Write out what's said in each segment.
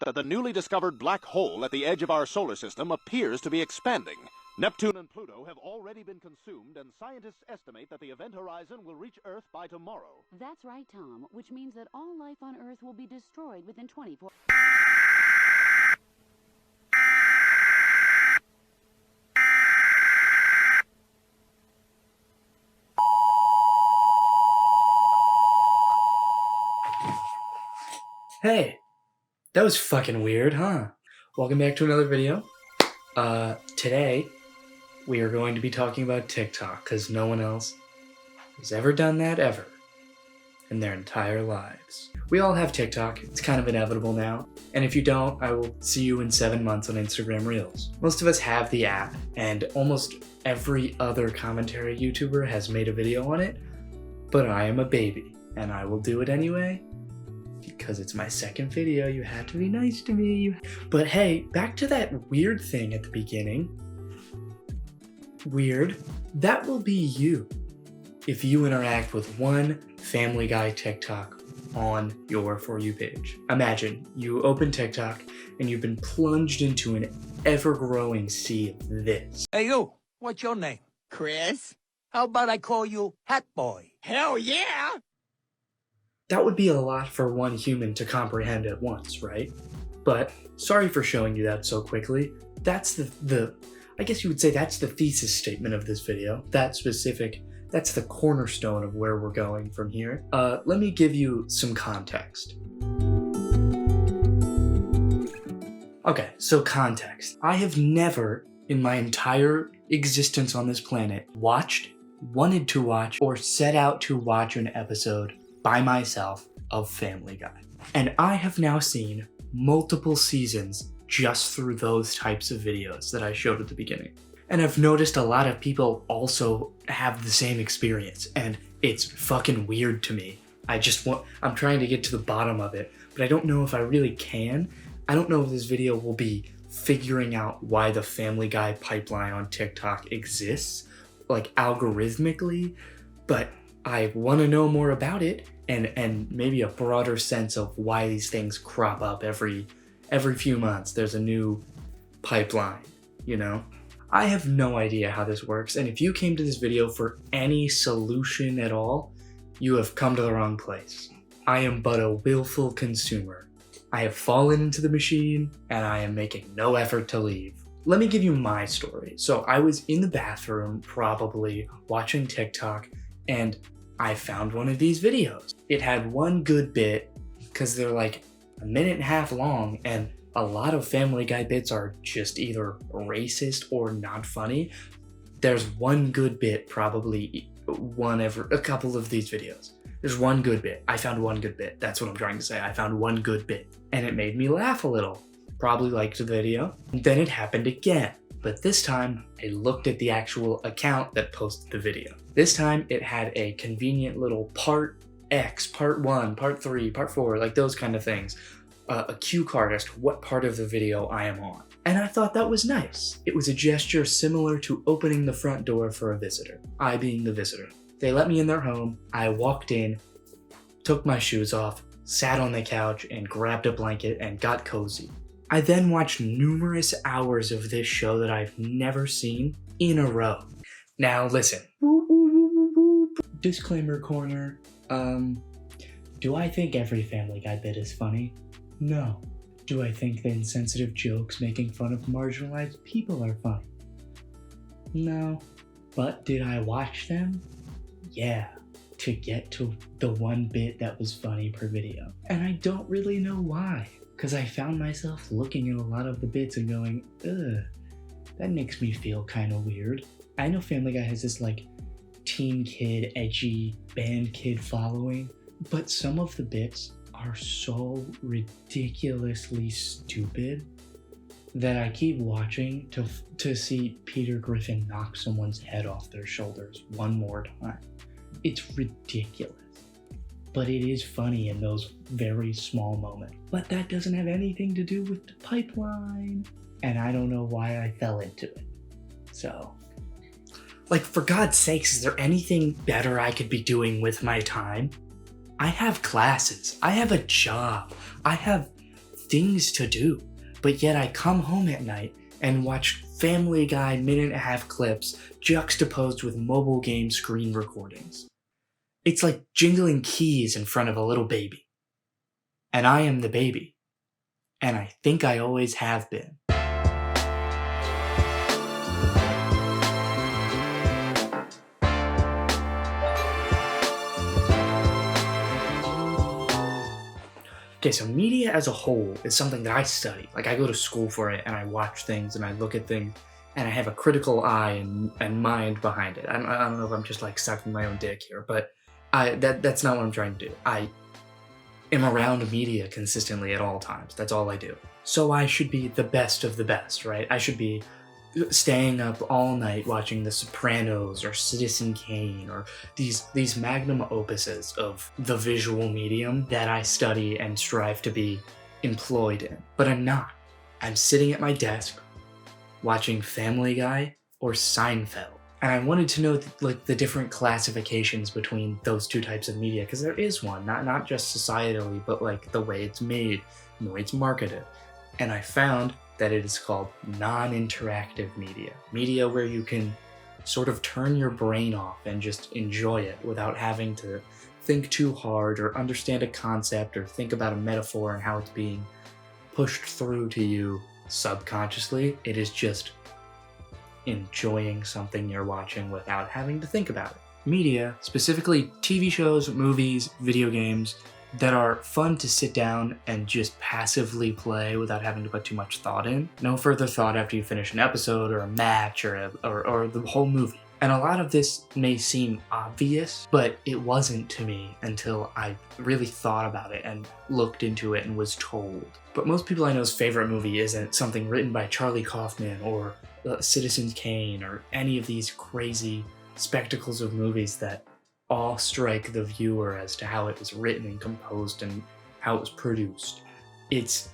that the newly discovered black hole at the edge of our solar system appears to be expanding. Neptune and Pluto have already been consumed, and scientists estimate that the event horizon will reach Earth by tomorrow. That's right, Tom, which means that all life on Earth will be destroyed within 24... Hey, that was fucking weird, huh? Welcome back to another video. Today, we are going to be talking about TikTok, because no one else has ever done that ever in their entire lives. We all have TikTok, it's kind of inevitable now, and if you don't, I will see you in 7 months on Instagram Reels. Most of us have the app, and almost every other commentary YouTuber has made a video on it, but I am a baby, and I will do it anyway. Because it's my second video, you have to be nice to me. But hey, back to that weird thing at the beginning. Weird. That will be you if you interact with one Family Guy TikTok on your For You page. Imagine you open TikTok and you've been plunged into an ever-growing sea of this. Hey you, what's your name? Chris? How about I call you Hat Boy? Hell yeah! That would be a lot for one human to comprehend at once, right? But sorry for showing you that so quickly. That's I guess you would say that's the thesis statement of this video. That's the cornerstone of where we're going from here. Let me give you some context. Okay, so context. I have never, in my entire existence on this planet, wanted to watch, or set out to watch an episode by myself of Family Guy. And I have now seen multiple seasons just through those types of videos that I showed at the beginning. And I've noticed a lot of people also have the same experience, and it's fucking weird to me. I'm trying to get to the bottom of it, but I don't know if I really can. I don't know if this video will be figuring out why the Family Guy pipeline on TikTok exists, like algorithmically, but I want to know more about it and maybe a broader sense of why these things crop up every few months. There's a new pipeline, you know? I have no idea how this works, and if you came to this video for any solution at all, you have come to the wrong place. I am but a willful consumer. I have fallen into the machine, and I am making no effort to leave. Let me give you my story. So I was in the bathroom, probably, watching TikTok, and I found one of these videos. It had one good bit, because they're like a minute and a half long, and a lot of Family Guy bits are just either racist or not funny. There's one good bit, probably a couple of these videos. There's one good bit. I found one good bit. That's what I'm trying to say. I found one good bit. And it made me laugh a little. Probably liked the video. And then it happened again. But this time, I looked at the actual account that posted the video. This time, it had a convenient little part X, part 1, part 3, part 4, like those kind of things. A cue card as to what part of the video I am on. And I thought that was nice. It was a gesture similar to opening the front door for a visitor, I being the visitor. They let me in their home, I walked in, took my shoes off, sat on the couch, and grabbed a blanket and got cozy. I then watched numerous hours of this show that I've never seen in a row. Now listen, disclaimer corner, do I think every Family Guy bit is funny? No. Do I think the insensitive jokes making fun of marginalized people are funny? No. But did I watch them? Yeah, to get to the one bit that was funny per video. And I don't really know why, because I found myself looking at a lot of the bits and going, ugh, that makes me feel kind of weird. I know Family Guy has this like teen kid, edgy band kid following, but some of the bits are so ridiculously stupid that I keep watching to see Peter Griffin knock someone's head off their shoulders one more time. It's ridiculous, but it is funny in those very small moments. But that doesn't have anything to do with the pipeline, and I don't know why I fell into it. So, like, for God's sakes, is there anything better I could be doing with my time? I have classes, I have a job, I have things to do. But yet I come home at night and watch Family Guy minute-and-a-half clips juxtaposed with mobile game screen recordings. It's like jingling keys in front of a little baby. And I am the baby. And I think I always have been. Okay, so media as a whole is something that I study. Like, I go to school for it, and I watch things, and I look at things, and I have a critical eye and mind behind it. I don't know if I'm just, like, sucking my own dick here, but that's not what I'm trying to do. I am around media consistently at all times. That's all I do. So I should be the best of the best, right? I should be staying up all night watching The Sopranos or Citizen Kane or these magnum opuses of the visual medium that I study and strive to be employed in. But I'm not. I'm sitting at my desk watching Family Guy or Seinfeld. And I wanted to know the different classifications between those two types of media, because there is one, not just societally, but like the way it's made, the way it's marketed. And I found that it is called non-interactive media. Media where you can sort of turn your brain off and just enjoy it without having to think too hard or understand a concept or think about a metaphor and how it's being pushed through to you subconsciously. It is just enjoying something you're watching without having to think about it. Media, specifically TV shows, movies, video games, that are fun to sit down and just passively play without having to put too much thought in. No further thought after you finish an episode or a match or the whole movie. And a lot of this may seem obvious, but it wasn't to me until I really thought about it and looked into it and was told. But most people I know's favorite movie isn't something written by Charlie Kaufman or Citizen Kane or any of these crazy spectacles of movies that all strike the viewer as to how it was written and composed and how it was produced. It's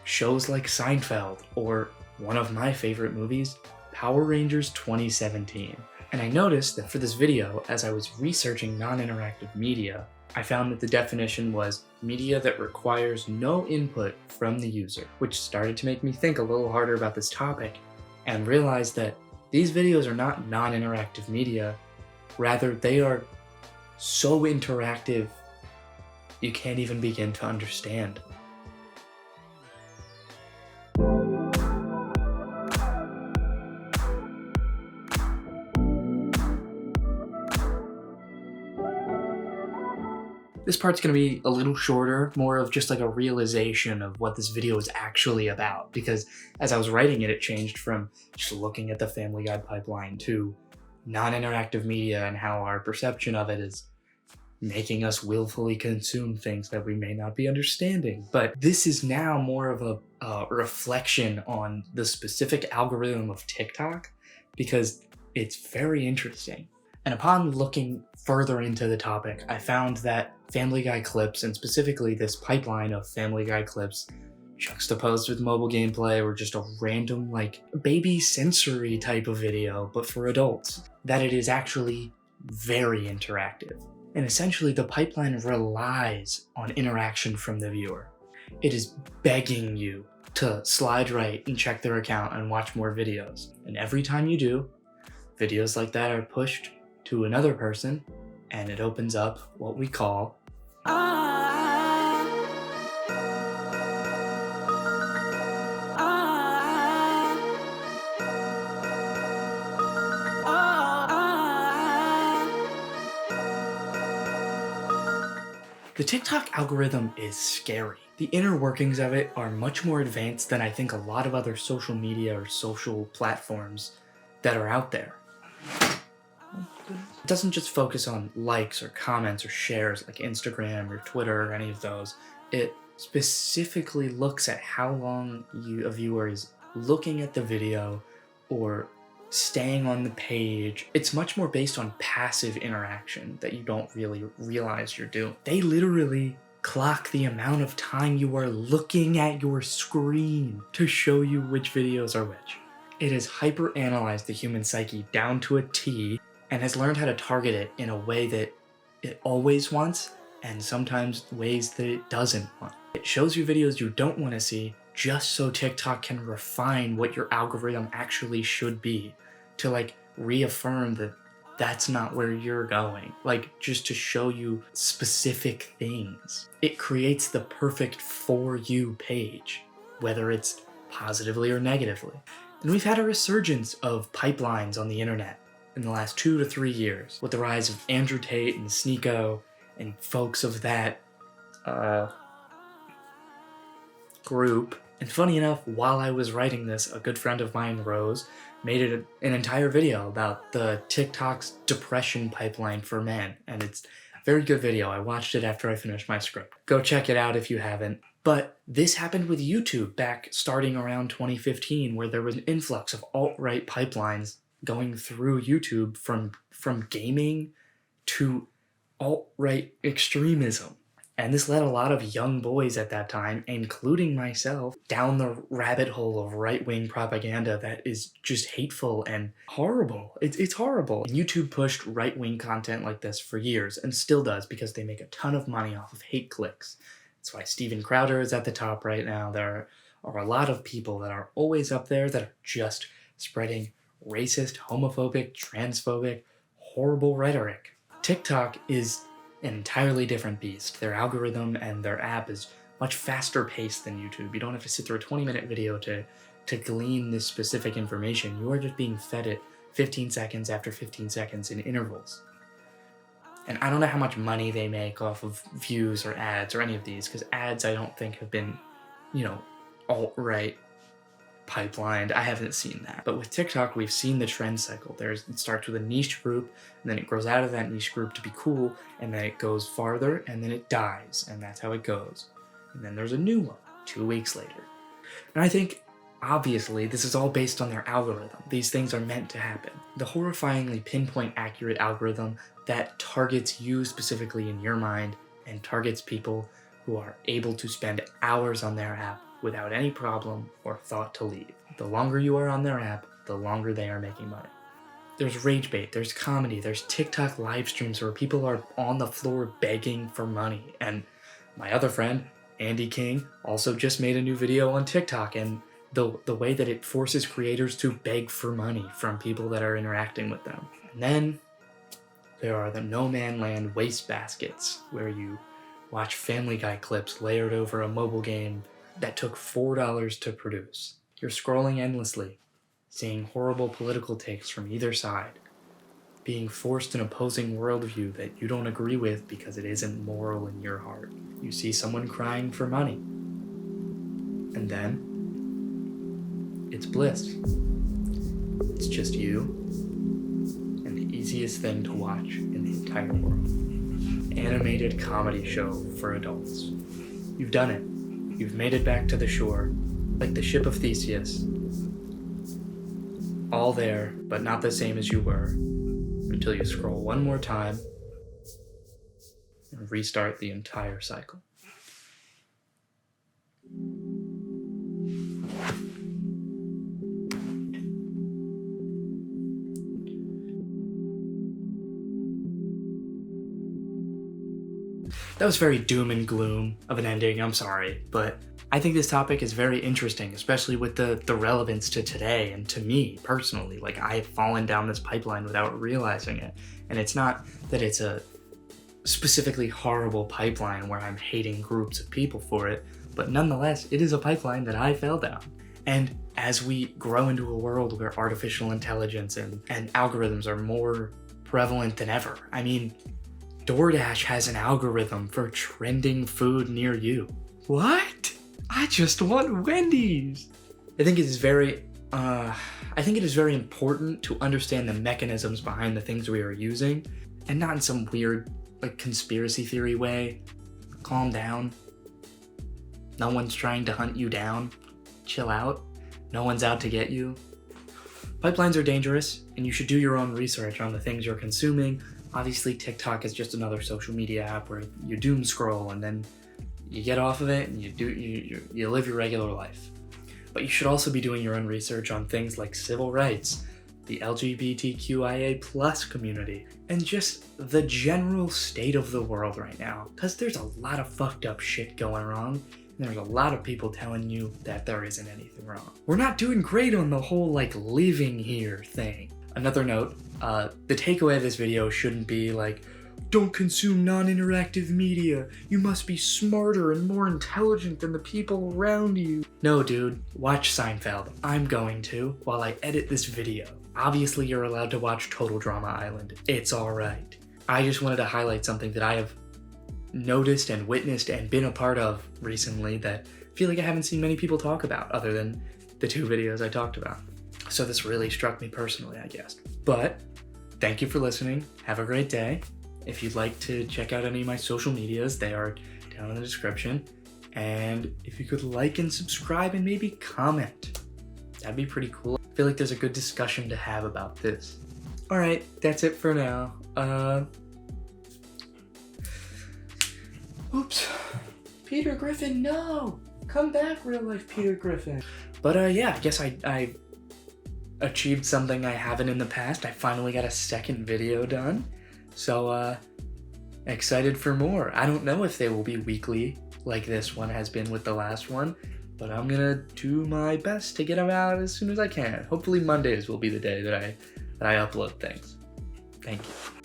shows like Seinfeld or one of my favorite movies, Power Rangers 2017. And I noticed that for this video, as I was researching non-interactive media, I found that the definition was media that requires no input from the user, which started to make me think a little harder about this topic and realize that these videos are not non-interactive media, rather they are so interactive you can't even begin to understand. This part's gonna be a little shorter, more of just like a realization of what this video is actually about, because as I was writing it, it changed from just looking at the Family Guy pipeline to non-interactive media and how our perception of it is making us willfully consume things that we may not be understanding. But this is now more of a reflection on the specific algorithm of TikTok, because it's very interesting. And upon looking further into the topic, I found that Family Guy clips, and specifically this pipeline of Family Guy clips juxtaposed with mobile gameplay or just a random like baby sensory type of video, but for adults, that it is actually very interactive. And essentially the pipeline relies on interaction from the viewer. It is begging you to slide right and check their account and watch more videos. And every time you do, videos like that are pushed to another person, and it opens up what we call the TikTok algorithm is scary. The inner workings of it are much more advanced than I think a lot of other social media or social platforms that are out there. It doesn't just focus on likes or comments or shares like Instagram or Twitter or any of those. It specifically looks at how long a viewer is looking at the video or staying on the page. It's much more based on passive interaction that you don't really realize you're doing. They literally clock the amount of time you are looking at your screen to show you which videos are which. It has hyper-analyzed the human psyche down to a T and has learned how to target it in a way that it always wants and sometimes ways that it doesn't want. It shows you videos you don't want to see just so TikTok can refine what your algorithm actually should be, to like reaffirm that that's not where you're going, like just to show you specific things. It creates the perfect For You page, whether it's positively or negatively. And we've had a resurgence of pipelines on the internet in the last 2 to 3 years, with the rise of Andrew Tate and Sneeko and folks of that group. And funny enough, while I was writing this, a good friend of mine, Rose, made it an entire video about the TikTok's depression pipeline for men, and it's a very good video. I watched it after I finished my script. Go check it out if you haven't. But this happened with YouTube back starting around 2015, where there was an influx of alt-right pipelines going through YouTube from gaming to alt-right extremism. And this led a lot of young boys at that time, including myself, down the rabbit hole of right-wing propaganda that is just hateful and horrible. It's horrible. And YouTube pushed right-wing content like this for years, and still does, because they make a ton of money off of hate clicks. That's why Steven Crowder is at the top right now. There are a lot of people that are always up there that are just spreading racist, homophobic, transphobic, horrible rhetoric. TikTok is an entirely different beast. Their algorithm and their app is much faster paced than YouTube. You don't have to sit through a 20-minute video to glean this specific information. You are just being fed it 15 seconds after 15 seconds in intervals. And I don't know how much money they make off of views or ads or any of these, because ads I don't think have been, alt-right pipelined. I haven't seen that. But with TikTok, we've seen the trend cycle. It starts with a niche group, and then it grows out of that niche group to be cool, and then it goes farther, and then it dies, and that's how it goes. And then there's a new one 2 weeks later. And I think, obviously, this is all based on their algorithm. These things are meant to happen. The horrifyingly pinpoint accurate algorithm that targets you specifically in your mind and targets people who are able to spend hours on their app without any problem or thought to leave. The longer you are on their app, the longer they are making money. There's rage bait, there's comedy, there's TikTok live streams where people are on the floor begging for money. And my other friend, Andy King, also just made a new video on TikTok, and the way that it forces creators to beg for money from people that are interacting with them. And then there are the no man land wastebaskets, where you watch Family Guy clips layered over a mobile game that took $4 to produce. You're scrolling endlessly, seeing horrible political takes from either side, being forced an opposing worldview that you don't agree with because it isn't moral in your heart. You see someone crying for money, and then it's bliss. It's just you and the easiest thing to watch in the entire world. Animated comedy show for adults. You've done it. You've made it back to the shore, like the ship of Theseus. All there, but not the same as you were, until you scroll one more time and restart the entire cycle. That was very doom and gloom of an ending, I'm sorry, but I think this topic is very interesting, especially with the relevance to today and to me personally. Like, I have fallen down this pipeline without realizing it. And it's not that it's a specifically horrible pipeline where I'm hating groups of people for it, but nonetheless, it is a pipeline that I fell down. And as we grow into a world where artificial intelligence and algorithms are more prevalent than ever, I mean, DoorDash has an algorithm for trending food near you. What? I just want Wendy's. I think it is very important to understand the mechanisms behind the things we are using, and not in some weird, like, conspiracy theory way. Calm down. No one's trying to hunt you down. Chill out. No one's out to get you. Pipelines are dangerous, and you should do your own research on the things you're consuming. Obviously, TikTok is just another social media app where you doom scroll and then you get off of it and you live your regular life. But you should also be doing your own research on things like civil rights, the LGBTQIA+ community, and just the general state of the world right now. Because there's a lot of fucked up shit going wrong, There's a lot of people telling you that there isn't anything wrong. We're not doing great on the whole, like, living here thing. Another note, the takeaway of this video shouldn't be like, don't consume non-interactive media. You must be smarter and more intelligent than the people around you. No, dude, watch Seinfeld. I'm going to, while I edit this video. Obviously, you're allowed to watch Total Drama Island. It's alright. I just wanted to highlight something that I have noticed and witnessed and been a part of recently that I feel like I haven't seen many people talk about other than the 2 videos I talked about. So this really struck me personally, I guess. But thank you for listening. Have a great day. If you'd like to check out any of my social medias, they are down in the description. And if you could like and subscribe and maybe comment, that'd be pretty cool. I feel like there's a good discussion to have about this. Alright, that's it for now. Oops. Peter Griffin, no! Come back, real life Peter Griffin. But yeah, I guess I achieved something I haven't in the past. I finally got a second video done. So, excited for more. I don't know if they will be weekly like this one has been with the last one, but I'm gonna do my best to get them out as soon as I can. Hopefully Mondays will be the day that I upload things. Thank you.